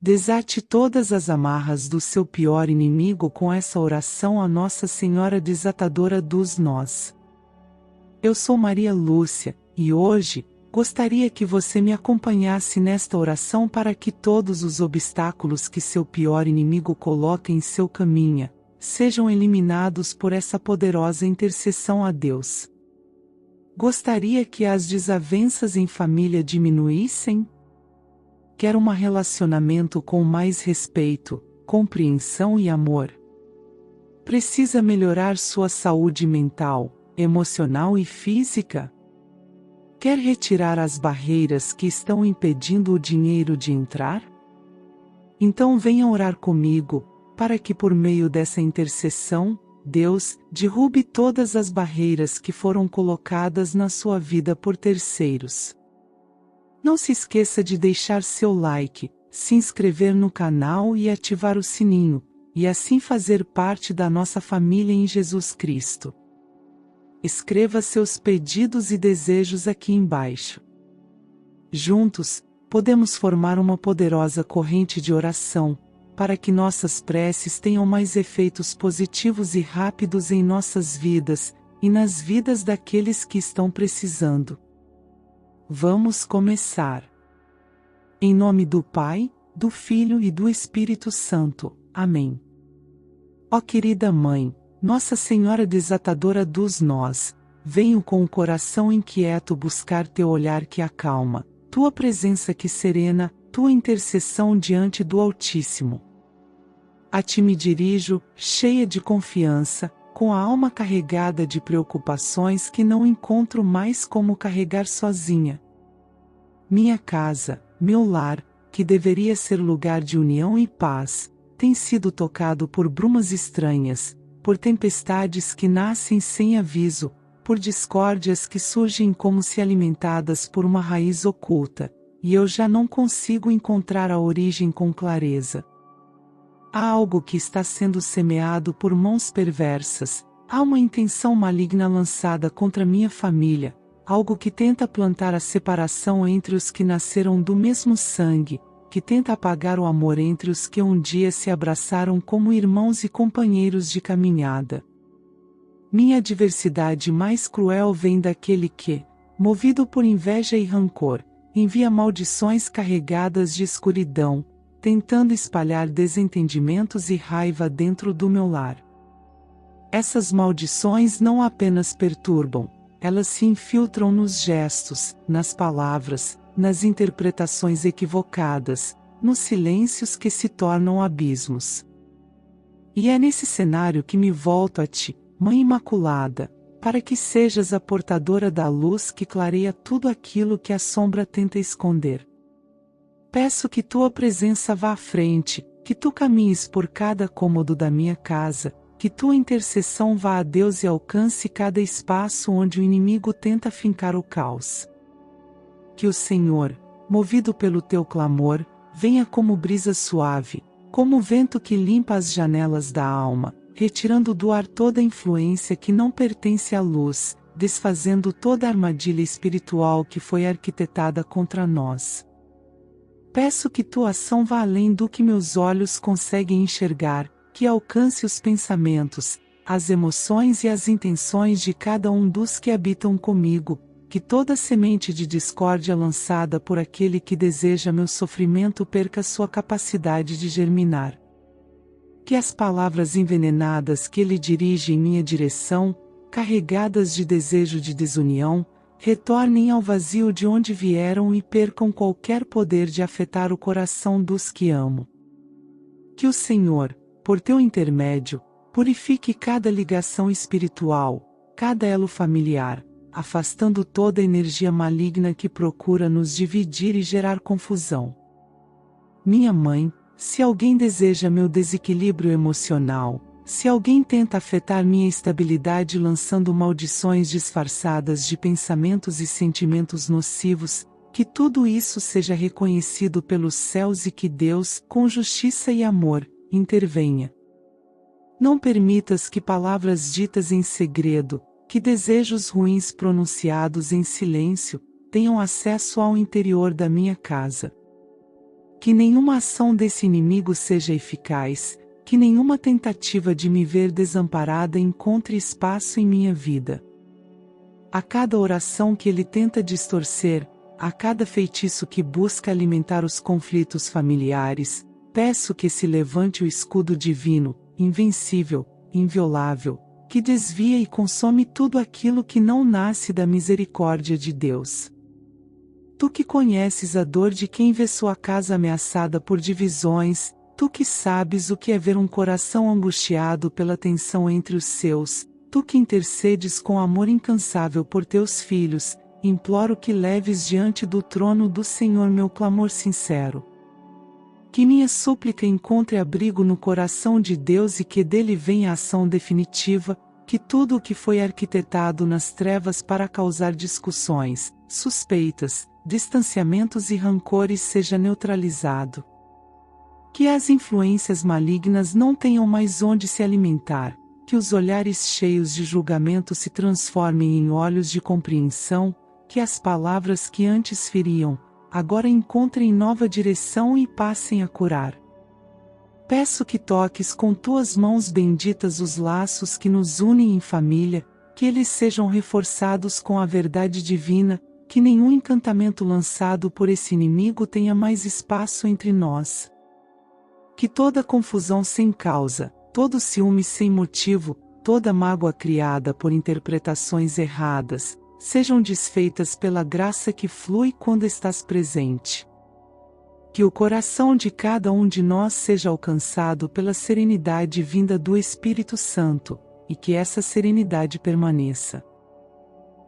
Desate todas as amarras do seu pior inimigo com essa oração a Nossa Senhora Desatadora dos Nós. Eu sou Maria Lúcia, e hoje, gostaria que você me acompanhasse nesta oração para que todos os obstáculos que seu pior inimigo coloca em seu caminho, sejam eliminados por essa poderosa intercessão a Deus. Gostaria que as desavenças em família diminuíssem? Quer um relacionamento com mais respeito, compreensão e amor? Precisa melhorar sua saúde mental, emocional e física? Quer retirar as barreiras que estão impedindo o dinheiro de entrar? Então venha orar comigo, para que por meio dessa intercessão, Deus derrube todas as barreiras que foram colocadas na sua vida por terceiros. Não se esqueça de deixar seu like, se inscrever no canal e ativar o sininho, e assim fazer parte da nossa família em Jesus Cristo. Escreva seus pedidos e desejos aqui embaixo. Juntos, podemos formar uma poderosa corrente de oração, para que nossas preces tenham mais efeitos positivos e rápidos em nossas vidas, e nas vidas daqueles que estão precisando. Vamos começar. Em nome do Pai, do Filho e do Espírito Santo. Amém. Ó querida Mãe, Nossa Senhora Desatadora dos Nós, venho com o coração inquieto buscar teu olhar que acalma, tua presença que serena, tua intercessão diante do Altíssimo. A ti me dirijo, cheia de confiança, com a alma carregada de preocupações que não encontro mais como carregar sozinha. Minha casa, meu lar, que deveria ser lugar de união e paz, tem sido tocado por brumas estranhas, por tempestades que nascem sem aviso, por discórdias que surgem como se alimentadas por uma raiz oculta, e eu já não consigo encontrar a origem com clareza. Há algo que está sendo semeado por mãos perversas, há uma intenção maligna lançada contra minha família, algo que tenta plantar a separação entre os que nasceram do mesmo sangue, que tenta apagar o amor entre os que um dia se abraçaram como irmãos e companheiros de caminhada. Minha adversidade mais cruel vem daquele que, movido por inveja e rancor, envia maldições carregadas de escuridão, tentando espalhar desentendimentos e raiva dentro do meu lar. Essas maldições não apenas perturbam, elas se infiltram nos gestos, nas palavras, nas interpretações equivocadas, nos silêncios que se tornam abismos. E é nesse cenário que me volto a ti, Mãe Imaculada, para que sejas a portadora da luz que clareia tudo aquilo que a sombra tenta esconder. Peço que tua presença vá à frente, que tu caminhes por cada cômodo da minha casa, que tua intercessão vá a Deus e alcance cada espaço onde o inimigo tenta fincar o caos. Que o Senhor, movido pelo teu clamor, venha como brisa suave, como vento que limpa as janelas da alma, retirando do ar toda a influência que não pertence à luz, desfazendo toda a armadilha espiritual que foi arquitetada contra nós. Peço que tua ação vá além do que meus olhos conseguem enxergar, que alcance os pensamentos, as emoções e as intenções de cada um dos que habitam comigo, que toda semente de discórdia lançada por aquele que deseja meu sofrimento perca sua capacidade de germinar. Que as palavras envenenadas que ele dirige em minha direção, carregadas de desejo de desunião, retornem ao vazio de onde vieram e percam qualquer poder de afetar o coração dos que amo. Que o Senhor, por teu intermédio, purifique cada ligação espiritual, cada elo familiar, afastando toda a energia maligna que procura nos dividir e gerar confusão. Minha Mãe, se alguém deseja meu desequilíbrio emocional, se alguém tenta afetar minha estabilidade lançando maldições disfarçadas de pensamentos e sentimentos nocivos, que tudo isso seja reconhecido pelos céus e que Deus, com justiça e amor, intervenha. Não permitas que palavras ditas em segredo, que desejos ruins pronunciados em silêncio, tenham acesso ao interior da minha casa. Que nenhuma ação desse inimigo seja eficaz, que nenhuma tentativa de me ver desamparada encontre espaço em minha vida. A cada oração que ele tenta distorcer, a cada feitiço que busca alimentar os conflitos familiares, peço que se levante o escudo divino, invencível, inviolável, que desvia e consome tudo aquilo que não nasce da misericórdia de Deus. Tu que conheces a dor de quem vê sua casa ameaçada por divisões, tu que sabes o que é ver um coração angustiado pela tensão entre os seus, tu que intercedes com amor incansável por teus filhos, imploro que leves diante do trono do Senhor meu clamor sincero. Que minha súplica encontre abrigo no coração de Deus e que dele venha a ação definitiva, que tudo o que foi arquitetado nas trevas para causar discussões, suspeitas, distanciamentos e rancores seja neutralizado. Que as influências malignas não tenham mais onde se alimentar, que os olhares cheios de julgamento se transformem em olhos de compreensão, que as palavras que antes feriam, agora encontrem nova direção e passem a curar. Peço que toques com tuas mãos benditas os laços que nos unem em família, que eles sejam reforçados com a verdade divina, que nenhum encantamento lançado por esse inimigo tenha mais espaço entre nós. Que toda confusão sem causa, todo ciúme sem motivo, toda mágoa criada por interpretações erradas, sejam desfeitas pela graça que flui quando estás presente. Que o coração de cada um de nós seja alcançado pela serenidade vinda do Espírito Santo, e que essa serenidade permaneça.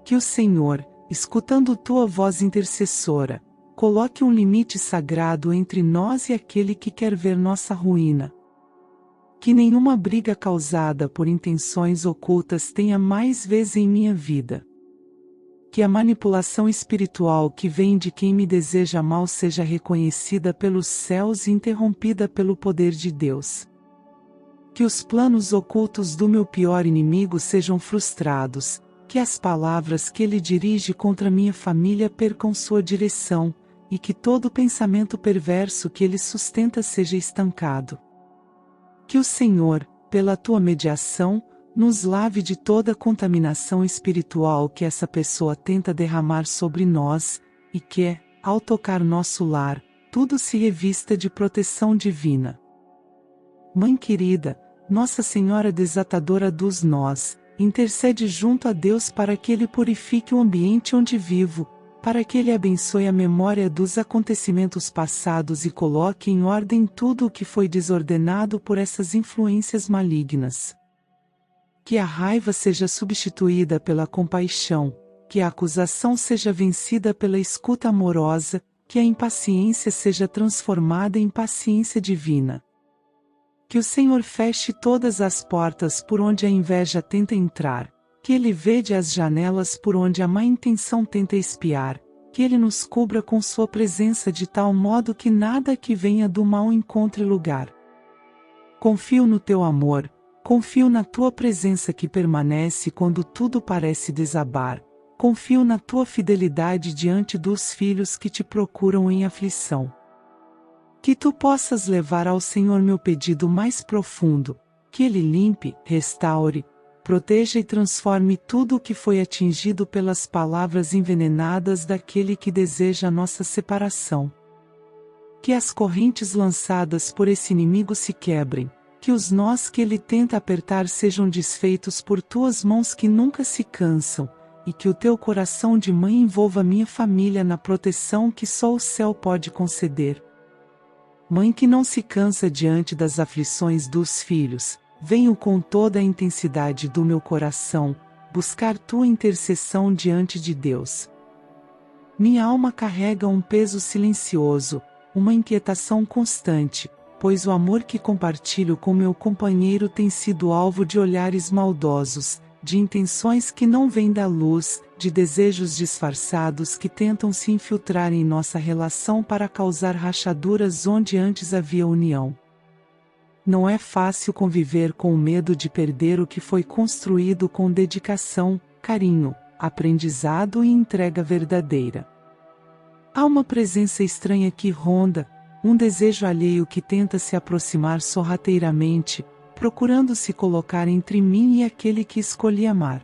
Que o Senhor, escutando tua voz intercessora, coloque um limite sagrado entre nós e aquele que quer ver nossa ruína. Que nenhuma briga causada por intenções ocultas tenha mais vez em minha vida. Que a manipulação espiritual que vem de quem me deseja mal seja reconhecida pelos céus e interrompida pelo poder de Deus. Que os planos ocultos do meu pior inimigo sejam frustrados, que as palavras que ele dirige contra minha família percam sua direção, e que todo pensamento perverso que ele sustenta seja estancado. Que o Senhor, pela tua mediação, nos lave de toda contaminação espiritual que essa pessoa tenta derramar sobre nós, e que, ao tocar nosso lar, tudo se revista de proteção divina. Mãe querida, Nossa Senhora desatadora dos nós, intercede junto a Deus para que Ele purifique o ambiente onde vivo, para que Ele abençoe a memória dos acontecimentos passados e coloque em ordem tudo o que foi desordenado por essas influências malignas. Que a raiva seja substituída pela compaixão, que a acusação seja vencida pela escuta amorosa, que a impaciência seja transformada em paciência divina. Que o Senhor feche todas as portas por onde a inveja tenta entrar, que Ele vede as janelas por onde a má intenção tenta espiar, que Ele nos cubra com sua presença de tal modo que nada que venha do mal encontre lugar. Confio no teu amor, confio na tua presença que permanece quando tudo parece desabar, confio na tua fidelidade diante dos filhos que te procuram em aflição. Que tu possas levar ao Senhor meu pedido mais profundo, que Ele limpe, restaure, proteja e transforme tudo o que foi atingido pelas palavras envenenadas daquele que deseja a nossa separação. Que as correntes lançadas por esse inimigo se quebrem, que os nós que ele tenta apertar sejam desfeitos por tuas mãos que nunca se cansam, e que o teu coração de mãe envolva minha família na proteção que só o céu pode conceder. Mãe que não se cansa diante das aflições dos filhos, venho com toda a intensidade do meu coração, buscar tua intercessão diante de Deus. Minha alma carrega um peso silencioso, uma inquietação constante, pois o amor que compartilho com meu companheiro tem sido alvo de olhares maldosos, de intenções que não vêm da luz, de desejos disfarçados que tentam se infiltrar em nossa relação para causar rachaduras onde antes havia união. Não é fácil conviver com o medo de perder o que foi construído com dedicação, carinho, aprendizado e entrega verdadeira. Há uma presença estranha que ronda, um desejo alheio que tenta se aproximar sorrateiramente, procurando se colocar entre mim e aquele que escolhi amar.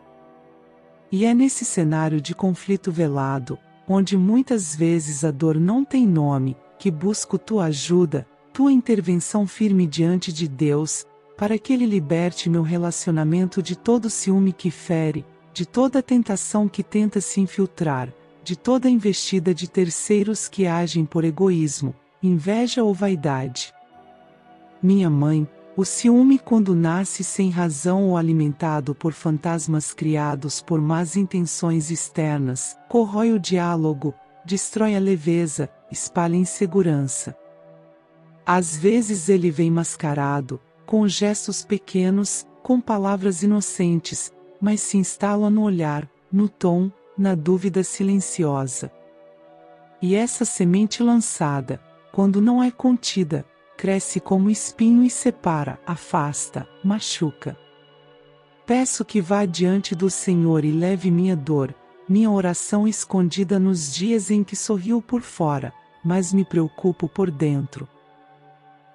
E é nesse cenário de conflito velado, onde muitas vezes a dor não tem nome, que busco tua ajuda, tua intervenção firme diante de Deus, para que Ele liberte meu relacionamento de todo ciúme que fere, de toda tentação que tenta se infiltrar, de toda investida de terceiros que agem por egoísmo, inveja ou vaidade. Minha mãe, o ciúme quando nasce sem razão ou alimentado por fantasmas criados por más intenções externas, corrói o diálogo, destrói a leveza, espalha insegurança. Às vezes ele vem mascarado, com gestos pequenos, com palavras inocentes, mas se instala no olhar, no tom, na dúvida silenciosa. E essa semente lançada, quando não é contida, cresce como espinho e separa, afasta, machuca. Peço que vá diante do Senhor e leve minha dor, minha oração escondida nos dias em que sorrio por fora, mas me preocupo por dentro.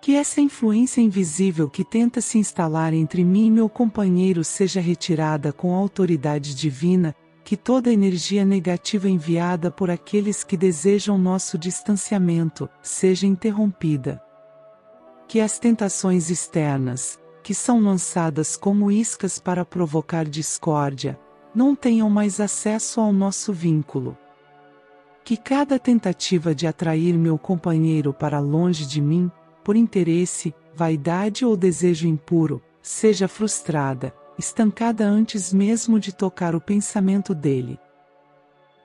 Que essa influência invisível que tenta se instalar entre mim e meu companheiro seja retirada com autoridade divina, que toda energia negativa enviada por aqueles que desejam nosso distanciamento, seja interrompida. Que as tentações externas, que são lançadas como iscas para provocar discórdia, não tenham mais acesso ao nosso vínculo. Que cada tentativa de atrair meu companheiro para longe de mim, por interesse, vaidade ou desejo impuro, seja frustrada, estancada antes mesmo de tocar o pensamento dele.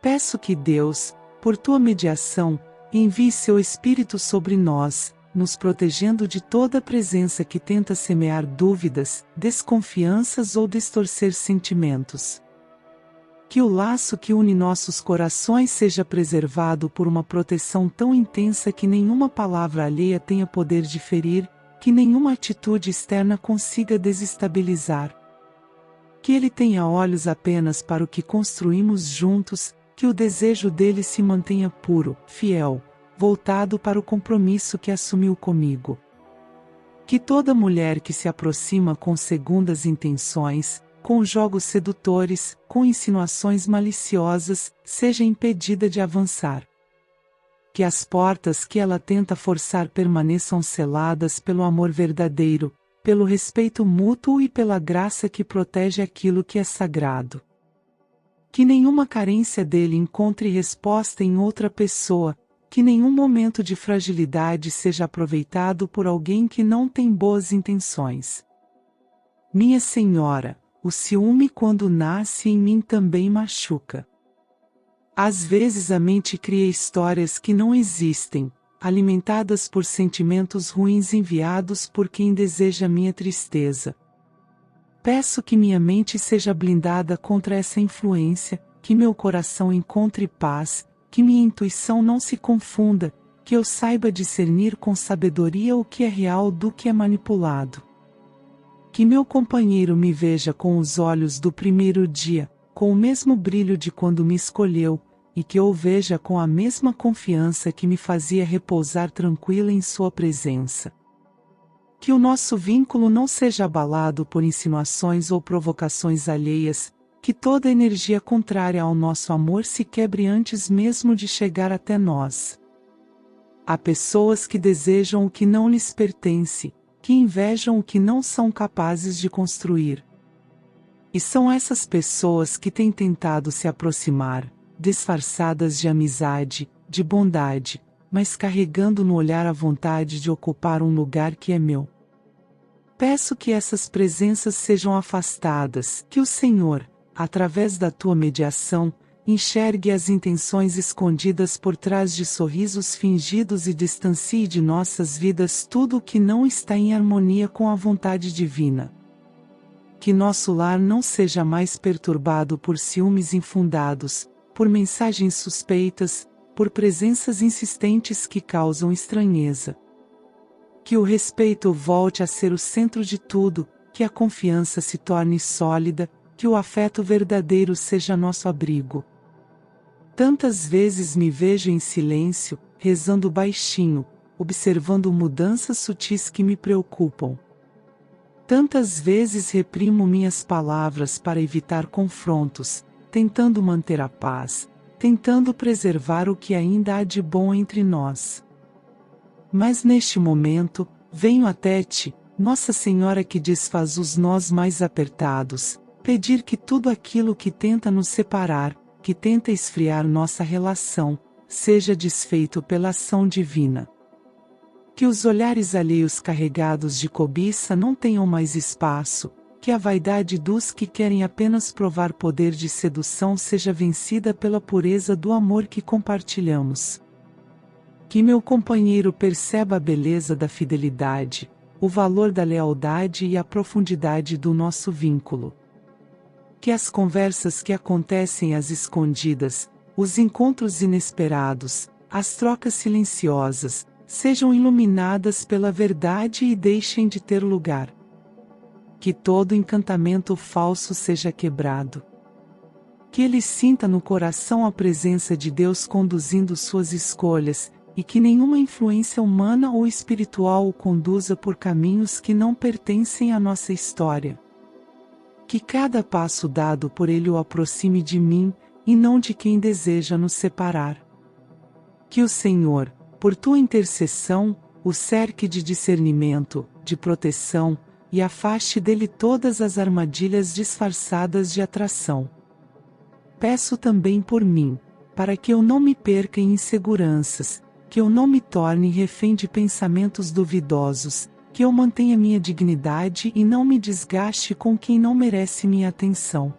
Peço que Deus, por tua mediação, envie seu Espírito sobre nós, nos protegendo de toda presença que tenta semear dúvidas, desconfianças ou distorcer sentimentos. Que o laço que une nossos corações seja preservado por uma proteção tão intensa que nenhuma palavra alheia tenha poder de ferir, que nenhuma atitude externa consiga desestabilizar. Que ele tenha olhos apenas para o que construímos juntos, que o desejo dele se mantenha puro, fiel, voltado para o compromisso que assumiu comigo. Que toda mulher que se aproxima com segundas intenções, com jogos sedutores, com insinuações maliciosas, seja impedida de avançar. Que as portas que ela tenta forçar permaneçam seladas pelo amor verdadeiro, pelo respeito mútuo e pela graça que protege aquilo que é sagrado. Que nenhuma carência dele encontre resposta em outra pessoa, que nenhum momento de fragilidade seja aproveitado por alguém que não tem boas intenções. Minha Senhora, o ciúme quando nasce em mim também machuca. Às vezes a mente cria histórias que não existem, alimentadas por sentimentos ruins enviados por quem deseja minha tristeza. Peço que minha mente seja blindada contra essa influência, que meu coração encontre paz, que minha intuição não se confunda, que eu saiba discernir com sabedoria o que é real do que é manipulado. Que meu companheiro me veja com os olhos do primeiro dia, com o mesmo brilho de quando me escolheu, e que eu o veja com a mesma confiança que me fazia repousar tranquila em sua presença. Que o nosso vínculo não seja abalado por insinuações ou provocações alheias, que toda energia contrária ao nosso amor se quebre antes mesmo de chegar até nós. Há pessoas que desejam o que não lhes pertence, que invejam o que não são capazes de construir. E são essas pessoas que têm tentado se aproximar, disfarçadas de amizade, de bondade, mas carregando no olhar a vontade de ocupar um lugar que é meu. Peço que essas presenças sejam afastadas, que o Senhor, através da tua mediação, enxergue as intenções escondidas por trás de sorrisos fingidos e distancie de nossas vidas tudo o que não está em harmonia com a vontade divina. Que nosso lar não seja mais perturbado por ciúmes infundados, por mensagens suspeitas, por presenças insistentes que causam estranheza. Que o respeito volte a ser o centro de tudo, que a confiança se torne sólida, que o afeto verdadeiro seja nosso abrigo. Tantas vezes me vejo em silêncio, rezando baixinho, observando mudanças sutis que me preocupam. Tantas vezes reprimo minhas palavras para evitar confrontos, tentando manter a paz, tentando preservar o que ainda há de bom entre nós. Mas neste momento, venho até ti, Nossa Senhora que desfaz os nós mais apertados, pedir que tudo aquilo que tenta nos separar, que tenta esfriar nossa relação, seja desfeito pela ação divina. Que os olhares alheios carregados de cobiça não tenham mais espaço, que a vaidade dos que querem apenas provar poder de sedução seja vencida pela pureza do amor que compartilhamos. Que meu companheiro perceba a beleza da fidelidade, o valor da lealdade e a profundidade do nosso vínculo. Que as conversas que acontecem às escondidas, os encontros inesperados, as trocas silenciosas, sejam iluminadas pela verdade e deixem de ter lugar. Que todo encantamento falso seja quebrado. Que ele sinta no coração a presença de Deus conduzindo suas escolhas, e que nenhuma influência humana ou espiritual o conduza por caminhos que não pertencem à nossa história. Que cada passo dado por ele o aproxime de mim, e não de quem deseja nos separar. Que o Senhor, por tua intercessão, o cerque de discernimento, de proteção, e afaste dele todas as armadilhas disfarçadas de atração. Peço também por mim, para que eu não me perca em inseguranças, que eu não me torne refém de pensamentos duvidosos, que eu mantenha minha dignidade e não me desgaste com quem não merece minha atenção.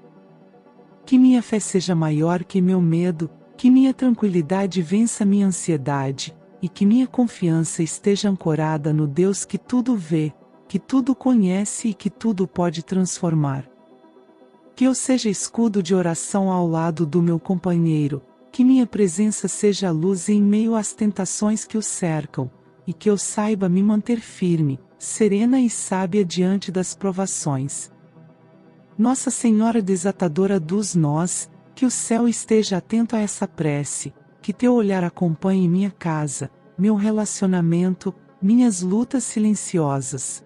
Que minha fé seja maior que meu medo, que minha tranquilidade vença minha ansiedade, e que minha confiança esteja ancorada no Deus que tudo vê, que tudo conhece e que tudo pode transformar. Que eu seja escudo de oração ao lado do meu companheiro, que minha presença seja luz em meio às tentações que o cercam, e que eu saiba me manter firme, serena e sábia diante das provações. Nossa Senhora desatadora dos nós, que o céu esteja atento a essa prece, que teu olhar acompanhe minha casa, meu relacionamento, minhas lutas silenciosas.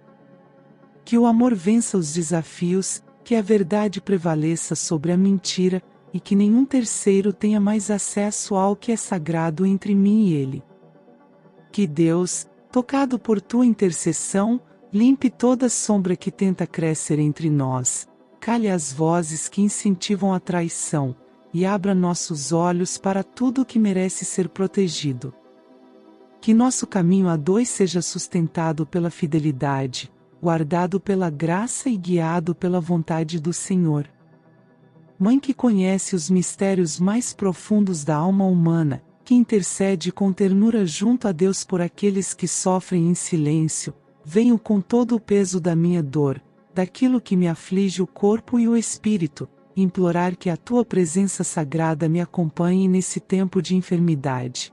Que o amor vença os desafios, que a verdade prevaleça sobre a mentira, e que nenhum terceiro tenha mais acesso ao que é sagrado entre mim e ele. Que Deus, tocado por tua intercessão, limpe toda sombra que tenta crescer entre nós, cale as vozes que incentivam a traição, e abra nossos olhos para tudo que merece ser protegido. Que nosso caminho a dois seja sustentado pela fidelidade, guardado pela graça e guiado pela vontade do Senhor. Mãe que conhece os mistérios mais profundos da alma humana, que intercede com ternura junto a Deus por aqueles que sofrem em silêncio, venho com todo o peso da minha dor, daquilo que me aflige o corpo e o espírito, implorar que a tua presença sagrada me acompanhe nesse tempo de enfermidade.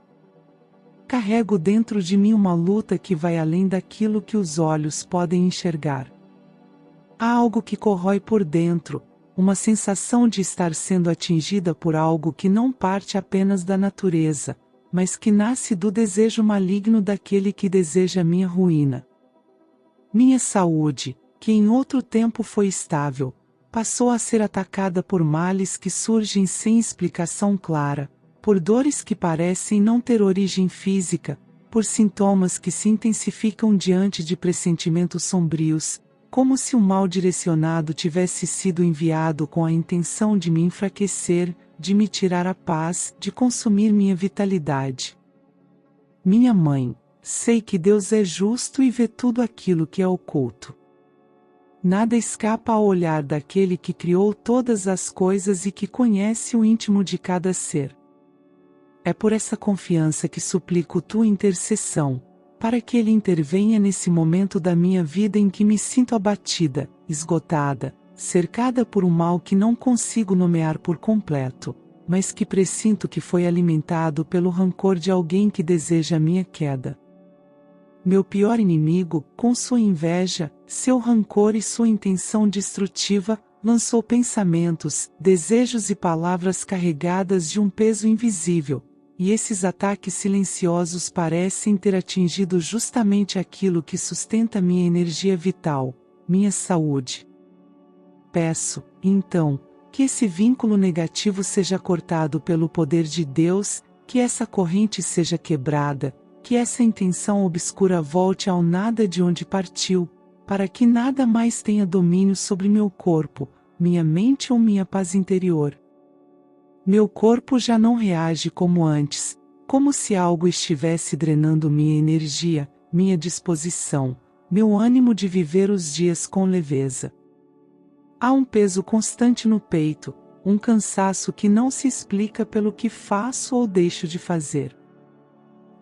Carrego dentro de mim uma luta que vai além daquilo que os olhos podem enxergar. Há algo que corrói por dentro, uma sensação de estar sendo atingida por algo que não parte apenas da natureza, mas que nasce do desejo maligno daquele que deseja minha ruína. Minha saúde, que em outro tempo foi estável, passou a ser atacada por males que surgem sem explicação clara, por dores que parecem não ter origem física, por sintomas que se intensificam diante de pressentimentos sombrios, como se um mal direcionado tivesse sido enviado com a intenção de me enfraquecer, de me tirar a paz, de consumir minha vitalidade. Minha mãe, sei que Deus é justo e vê tudo aquilo que é oculto. Nada escapa ao olhar daquele que criou todas as coisas e que conhece o íntimo de cada ser. É por essa confiança que suplico tua intercessão, para que Ele intervenha nesse momento da minha vida em que me sinto abatida, esgotada, cercada por um mal que não consigo nomear por completo, mas que pressinto que foi alimentado pelo rancor de alguém que deseja a minha queda. Meu pior inimigo, com sua inveja, seu rancor e sua intenção destrutiva, lançou pensamentos, desejos e palavras carregadas de um peso invisível, e esses ataques silenciosos parecem ter atingido justamente aquilo que sustenta minha energia vital, minha saúde. Peço, então, que esse vínculo negativo seja cortado pelo poder de Deus, que essa corrente seja quebrada, que essa intenção obscura volte ao nada de onde partiu, para que nada mais tenha domínio sobre meu corpo, minha mente ou minha paz interior. Meu corpo já não reage como antes, como se algo estivesse drenando minha energia, minha disposição, meu ânimo de viver os dias com leveza. Há um peso constante no peito, um cansaço que não se explica pelo que faço ou deixo de fazer.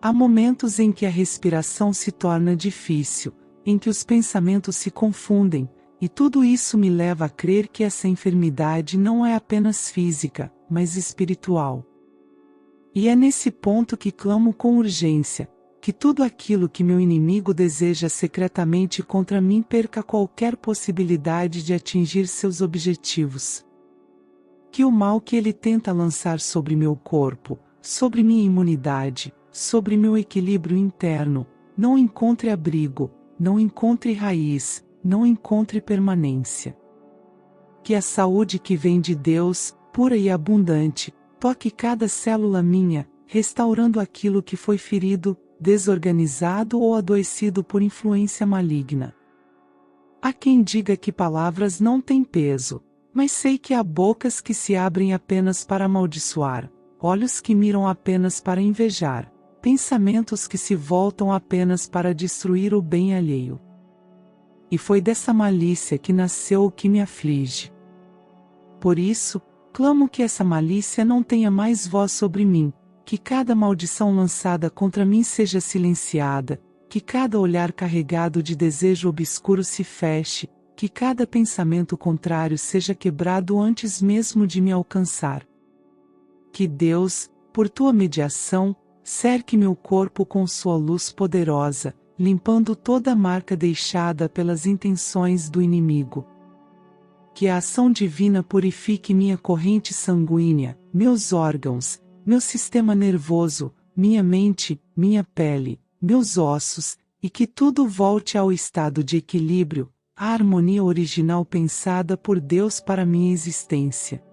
Há momentos em que a respiração se torna difícil, em que os pensamentos se confundem, e tudo isso me leva a crer que essa enfermidade não é apenas física, mas espiritual. E é nesse ponto que clamo com urgência, que tudo aquilo que meu inimigo deseja secretamente contra mim perca qualquer possibilidade de atingir seus objetivos. Que o mal que ele tenta lançar sobre meu corpo, sobre minha imunidade, sobre meu equilíbrio interno, não encontre abrigo, não encontre raiz, não encontre permanência. Que a saúde que vem de Deus, pura e abundante, toque cada célula minha, restaurando aquilo que foi ferido, desorganizado ou adoecido por influência maligna. Há quem diga que palavras não têm peso, mas sei que há bocas que se abrem apenas para amaldiçoar, olhos que miram apenas para invejar, pensamentos que se voltam apenas para destruir o bem alheio. E foi dessa malícia que nasceu o que me aflige. Por isso, clamo que essa malícia não tenha mais voz sobre mim, que cada maldição lançada contra mim seja silenciada, que cada olhar carregado de desejo obscuro se feche, que cada pensamento contrário seja quebrado antes mesmo de me alcançar. Que Deus, por tua mediação, cerque meu corpo com sua luz poderosa, limpando toda a marca deixada pelas intenções do inimigo. Que a ação divina purifique minha corrente sanguínea, meus órgãos, meu sistema nervoso, minha mente, minha pele, meus ossos, e que tudo volte ao estado de equilíbrio, à harmonia original pensada por Deus para minha existência.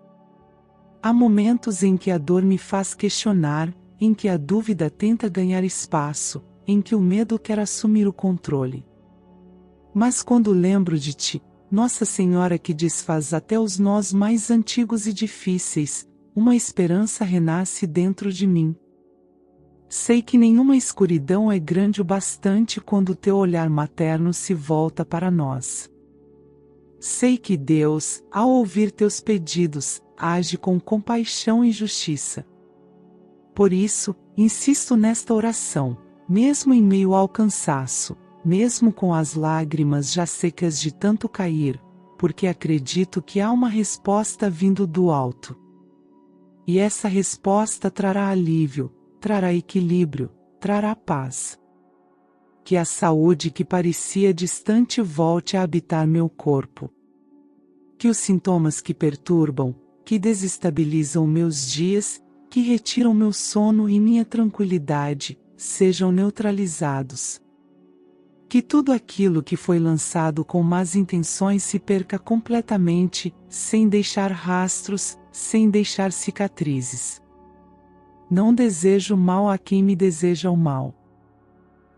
Há momentos em que a dor me faz questionar, em que a dúvida tenta ganhar espaço, em que o medo quer assumir o controle. Mas quando lembro de ti, Nossa Senhora que desfaz até os nós mais antigos e difíceis, uma esperança renasce dentro de mim. Sei que nenhuma escuridão é grande o bastante quando teu olhar materno se volta para nós. Sei que Deus, ao ouvir teus pedidos, age com compaixão e justiça. Por isso, insisto nesta oração, mesmo em meio ao cansaço, mesmo com as lágrimas já secas de tanto cair, porque acredito que há uma resposta vindo do alto. E essa resposta trará alívio, trará equilíbrio, trará paz. Que a saúde que parecia distante volte a habitar meu corpo. Que os sintomas que perturbam, que desestabilizam meus dias, que retiram meu sono e minha tranquilidade, sejam neutralizados. Que tudo aquilo que foi lançado com más intenções se perca completamente, sem deixar rastros, sem deixar cicatrizes. Não desejo mal a quem me deseja o mal.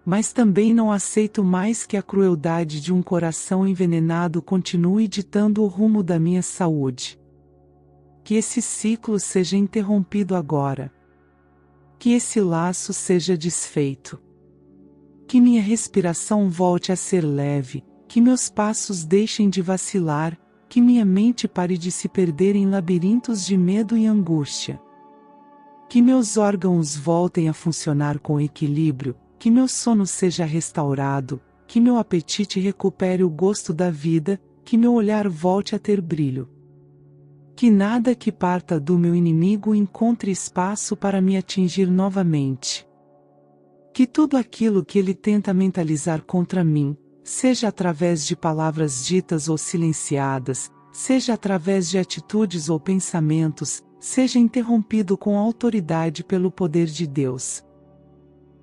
Mas também não aceito mais que a crueldade de um coração envenenado continue ditando o rumo da minha saúde. Que esse ciclo seja interrompido agora. Que esse laço seja desfeito. Que minha respiração volte a ser leve, que meus passos deixem de vacilar, que minha mente pare de se perder em labirintos de medo e angústia. Que meus órgãos voltem a funcionar com equilíbrio, que meu sono seja restaurado, que meu apetite recupere o gosto da vida, que meu olhar volte a ter brilho. Que nada que parta do meu inimigo encontre espaço para me atingir novamente. Que tudo aquilo que ele tenta mentalizar contra mim, seja através de palavras ditas ou silenciadas, seja através de atitudes ou pensamentos, seja interrompido com autoridade pelo poder de Deus.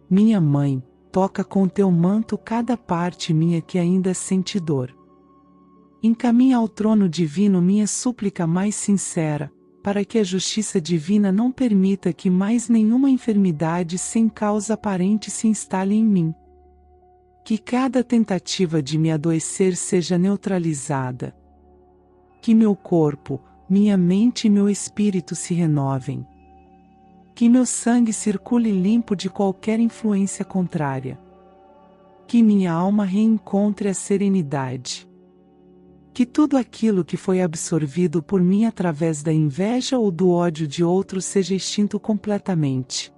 Minha mãe, toca com teu manto cada parte minha que ainda sente dor. Encaminha ao trono divino minha súplica mais sincera, para que a justiça divina não permita que mais nenhuma enfermidade sem causa aparente se instale em mim. Que cada tentativa de me adoecer seja neutralizada. Que meu corpo, minha mente e meu espírito se renovem. Que meu sangue circule limpo de qualquer influência contrária. Que minha alma reencontre a serenidade. Que tudo aquilo que foi absorvido por mim através da inveja ou do ódio de outros seja extinto completamente.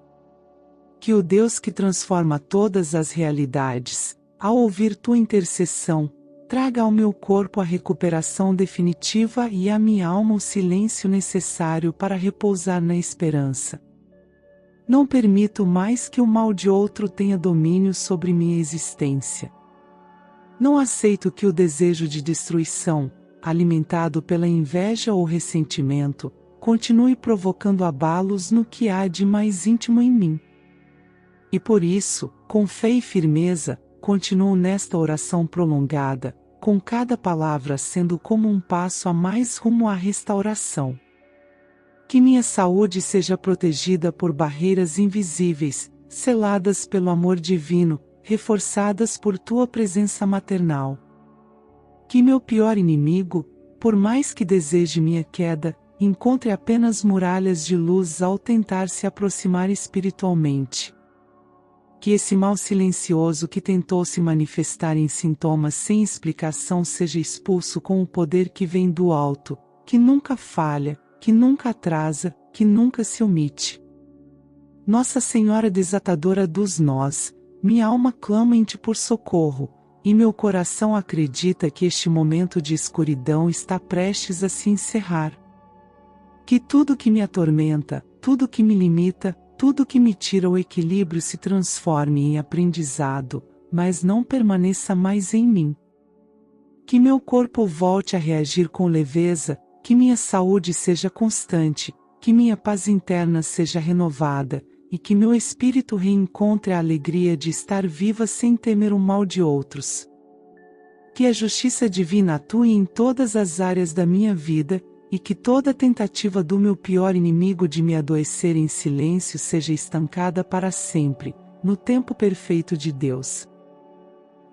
Que o Deus que transforma todas as realidades, ao ouvir tua intercessão, traga ao meu corpo a recuperação definitiva e à minha alma o silêncio necessário para repousar na esperança. Não permito mais que o mal de outro tenha domínio sobre minha existência. Não aceito que o desejo de destruição, alimentado pela inveja ou ressentimento, continue provocando abalos no que há de mais íntimo em mim. E por isso, com fé e firmeza, continuo nesta oração prolongada, com cada palavra sendo como um passo a mais rumo à restauração. Que minha saúde seja protegida por barreiras invisíveis, seladas pelo amor divino, reforçadas por tua presença maternal. Que meu pior inimigo, por mais que deseje minha queda, encontre apenas muralhas de luz ao tentar se aproximar espiritualmente. Que esse mal silencioso que tentou se manifestar em sintomas sem explicação seja expulso com o poder que vem do alto, que nunca falha, que nunca atrasa, que nunca se omite. Nossa Senhora desatadora dos nós, minha alma clama em ti por socorro, e meu coração acredita que este momento de escuridão está prestes a se encerrar. Que tudo que me atormenta, tudo que me limita, tudo que me tira o equilíbrio se transforme em aprendizado, mas não permaneça mais em mim. Que meu corpo volte a reagir com leveza, que minha saúde seja constante, que minha paz interna seja renovada, e que meu espírito reencontre a alegria de estar viva sem temer o mal de outros. Que a justiça divina atue em todas as áreas da minha vida, e que toda tentativa do meu pior inimigo de me adoecer em silêncio seja estancada para sempre, no tempo perfeito de Deus.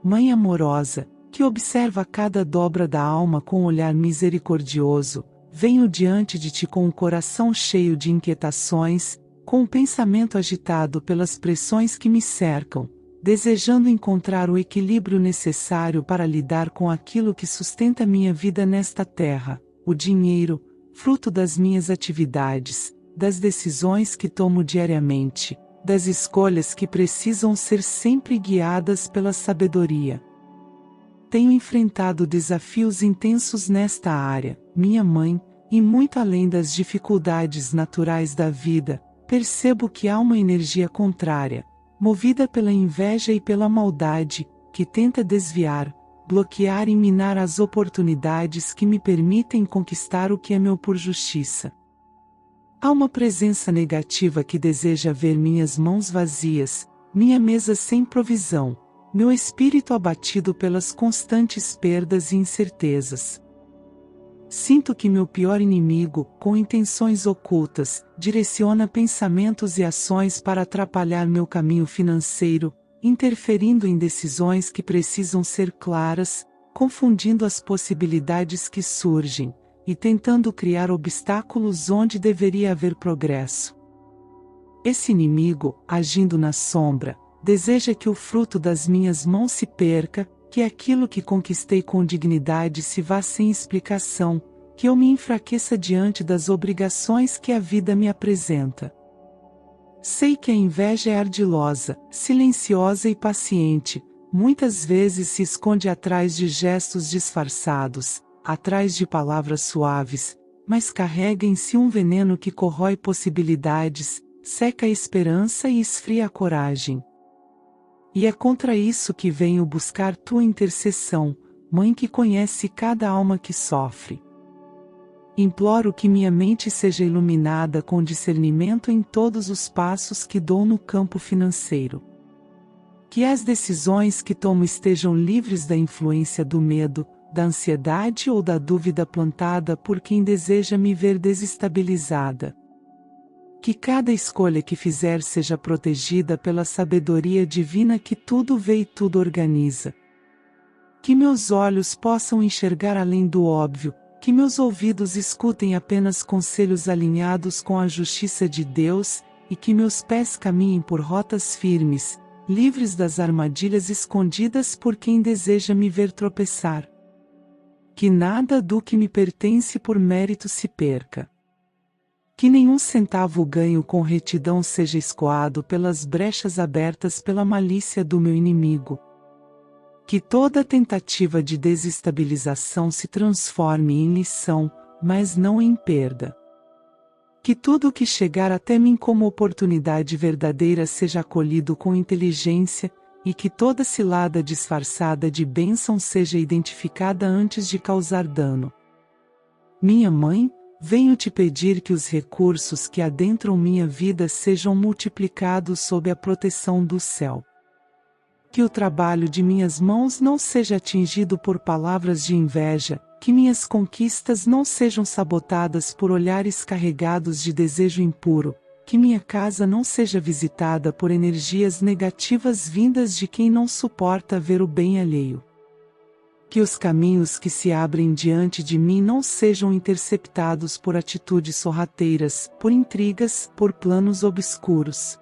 Mãe amorosa, que observa cada dobra da alma com um olhar misericordioso, venho diante de ti com o coração cheio de inquietações, com o pensamento agitado pelas pressões que me cercam, desejando encontrar o equilíbrio necessário para lidar com aquilo que sustenta minha vida nesta terra, o dinheiro, fruto das minhas atividades, das decisões que tomo diariamente, das escolhas que precisam ser sempre guiadas pela sabedoria. Tenho enfrentado desafios intensos nesta área, minha mãe, e muito além das dificuldades naturais da vida, percebo que há uma energia contrária, movida pela inveja e pela maldade, que tenta desviar, bloquear e minar as oportunidades que me permitem conquistar o que é meu por justiça. Há uma presença negativa que deseja ver minhas mãos vazias, minha mesa sem provisão, meu espírito abatido pelas constantes perdas e incertezas. Sinto que meu pior inimigo, com intenções ocultas, direciona pensamentos e ações para atrapalhar meu caminho financeiro, interferindo em decisões que precisam ser claras, confundindo as possibilidades que surgem, e tentando criar obstáculos onde deveria haver progresso. Esse inimigo, agindo na sombra, deseja que o fruto das minhas mãos se perca, que aquilo que conquistei com dignidade se vá sem explicação, que eu me enfraqueça diante das obrigações que a vida me apresenta. Sei que a inveja é ardilosa, silenciosa e paciente, muitas vezes se esconde atrás de gestos disfarçados, atrás de palavras suaves, mas carrega em si um veneno que corrói possibilidades, seca a esperança e esfria a coragem. E é contra isso que venho buscar tua intercessão, Mãe que conhece cada alma que sofre. Imploro que minha mente seja iluminada com discernimento em todos os passos que dou no campo financeiro. Que as decisões que tomo estejam livres da influência do medo, da ansiedade ou da dúvida plantada por quem deseja me ver desestabilizada. Que cada escolha que fizer seja protegida pela sabedoria divina que tudo vê e tudo organiza. Que meus olhos possam enxergar além do óbvio, que meus ouvidos escutem apenas conselhos alinhados com a justiça de Deus, e que meus pés caminhem por rotas firmes, livres das armadilhas escondidas por quem deseja me ver tropeçar. Que nada do que me pertence por mérito se perca. Que nenhum centavo ganho com retidão seja escoado pelas brechas abertas pela malícia do meu inimigo. Que toda tentativa de desestabilização se transforme em lição, mas não em perda. Que tudo o que chegar até mim como oportunidade verdadeira seja acolhido com inteligência, e que toda cilada disfarçada de bênção seja identificada antes de causar dano. Minha mãe, venho te pedir que os recursos que adentram minha vida sejam multiplicados sob a proteção do céu. Que o trabalho de minhas mãos não seja atingido por palavras de inveja, que minhas conquistas não sejam sabotadas por olhares carregados de desejo impuro, que minha casa não seja visitada por energias negativas vindas de quem não suporta ver o bem alheio. Que os caminhos que se abrem diante de mim não sejam interceptados por atitudes sorrateiras, por intrigas, por planos obscuros.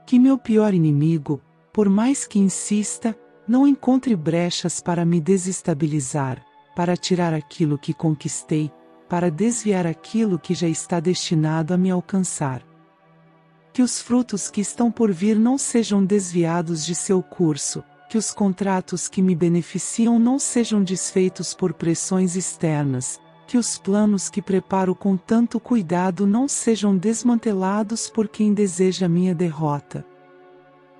Que meu pior inimigo, por mais que insista, não encontre brechas para me desestabilizar, para tirar aquilo que conquistei, para desviar aquilo que já está destinado a me alcançar. Que os frutos que estão por vir não sejam desviados de seu curso, que os contratos que me beneficiam não sejam desfeitos por pressões externas, que os planos que preparo com tanto cuidado não sejam desmantelados por quem deseja minha derrota.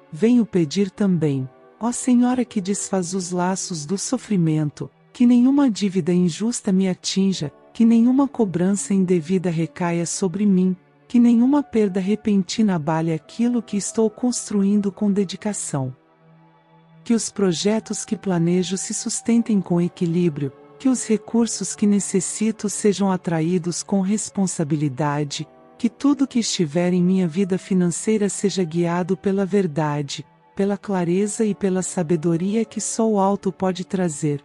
Venho pedir também, ó Senhora que desfaz os laços do sofrimento, que nenhuma dívida injusta me atinja, que nenhuma cobrança indevida recaia sobre mim, que nenhuma perda repentina abale aquilo que estou construindo com dedicação. Que os projetos que planejo se sustentem com equilíbrio, que os recursos que necessito sejam atraídos com responsabilidade, que tudo que estiver em minha vida financeira seja guiado pela verdade, pela clareza e pela sabedoria que só o alto pode trazer.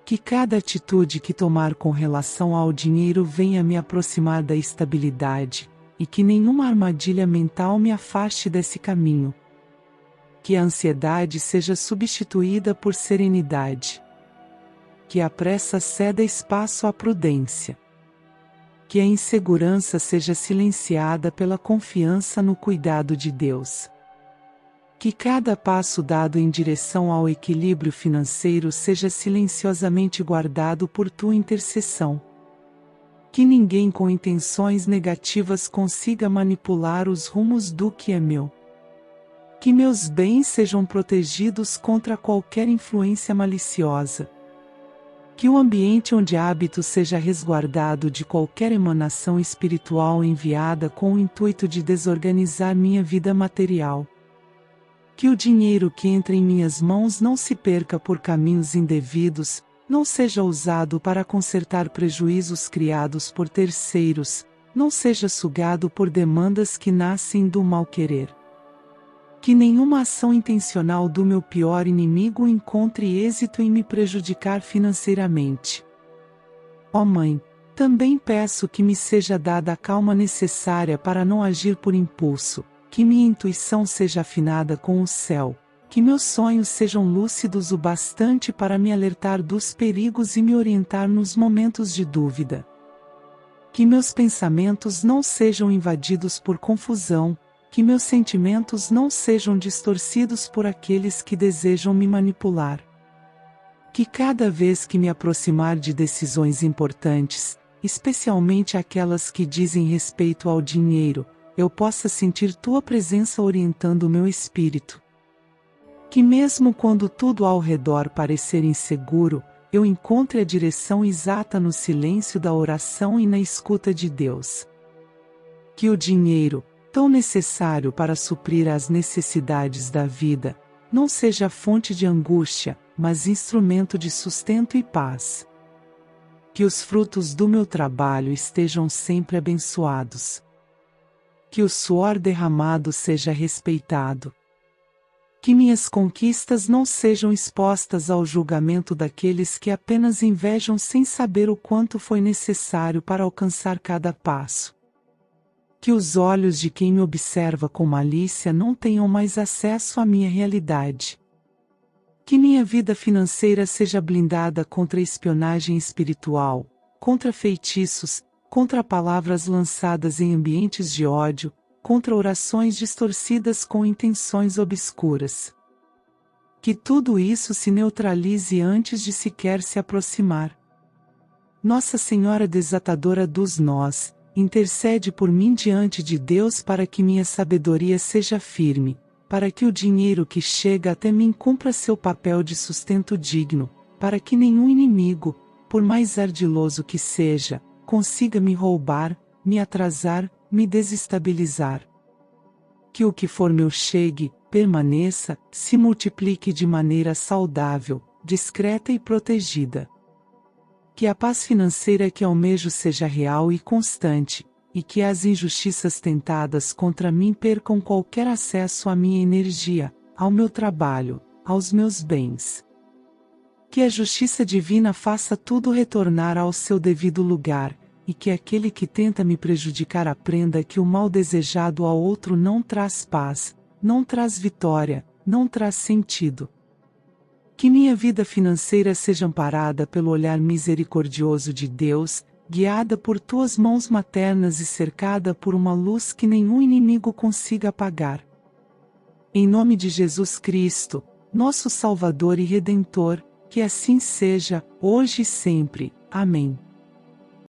Que cada atitude que tomar com relação ao dinheiro venha me aproximar da estabilidade, e que nenhuma armadilha mental me afaste desse caminho. Que a ansiedade seja substituída por serenidade. Que a pressa ceda espaço à prudência. Que a insegurança seja silenciada pela confiança no cuidado de Deus. Que cada passo dado em direção ao equilíbrio financeiro seja silenciosamente guardado por tua intercessão. Que ninguém com intenções negativas consiga manipular os rumos do que é meu. Que meus bens sejam protegidos contra qualquer influência maliciosa. Que o ambiente onde habito seja resguardado de qualquer emanação espiritual enviada com o intuito de desorganizar minha vida material. Que o dinheiro que entra em minhas mãos não se perca por caminhos indevidos, não seja usado para consertar prejuízos criados por terceiros, não seja sugado por demandas que nascem do mal-querer. Que nenhuma ação intencional do meu pior inimigo encontre êxito em me prejudicar financeiramente. Ó Mãe, também peço que me seja dada a calma necessária para não agir por impulso, que minha intuição seja afinada com o céu, que meus sonhos sejam lúcidos o bastante para me alertar dos perigos e me orientar nos momentos de dúvida. Que meus pensamentos não sejam invadidos por confusão, que meus sentimentos não sejam distorcidos por aqueles que desejam me manipular. Que cada vez que me aproximar de decisões importantes, especialmente aquelas que dizem respeito ao dinheiro, eu possa sentir tua presença orientando o meu espírito. Que mesmo quando tudo ao redor parecer inseguro, eu encontre a direção exata no silêncio da oração e na escuta de Deus. Que o dinheiro, tão necessário para suprir as necessidades da vida, não seja fonte de angústia, mas instrumento de sustento e paz. Que os frutos do meu trabalho estejam sempre abençoados. Que o suor derramado seja respeitado. Que minhas conquistas não sejam expostas ao julgamento daqueles que apenas invejam sem saber o quanto foi necessário para alcançar cada passo. Que os olhos de quem me observa com malícia não tenham mais acesso à minha realidade. Que minha vida financeira seja blindada contra espionagem espiritual, contra feitiços, contra palavras lançadas em ambientes de ódio, contra orações distorcidas com intenções obscuras. Que tudo isso se neutralize antes de sequer se aproximar. Nossa Senhora Desatadora dos Nós, intercede por mim diante de Deus para que minha sabedoria seja firme, para que o dinheiro que chega até mim cumpra seu papel de sustento digno, para que nenhum inimigo, por mais ardiloso que seja, consiga me roubar, me atrasar, me desestabilizar. Que o que for meu chegue, permaneça, se multiplique de maneira saudável, discreta e protegida. Que a paz financeira que almejo seja real e constante, e que as injustiças tentadas contra mim percam qualquer acesso à minha energia, ao meu trabalho, aos meus bens. Que a justiça divina faça tudo retornar ao seu devido lugar, e que aquele que tenta me prejudicar aprenda que o mal desejado ao outro não traz paz, não traz vitória, não traz sentido. Que minha vida financeira seja amparada pelo olhar misericordioso de Deus, guiada por tuas mãos maternas e cercada por uma luz que nenhum inimigo consiga apagar. Em nome de Jesus Cristo, nosso Salvador e Redentor, que assim seja, hoje e sempre. Amém.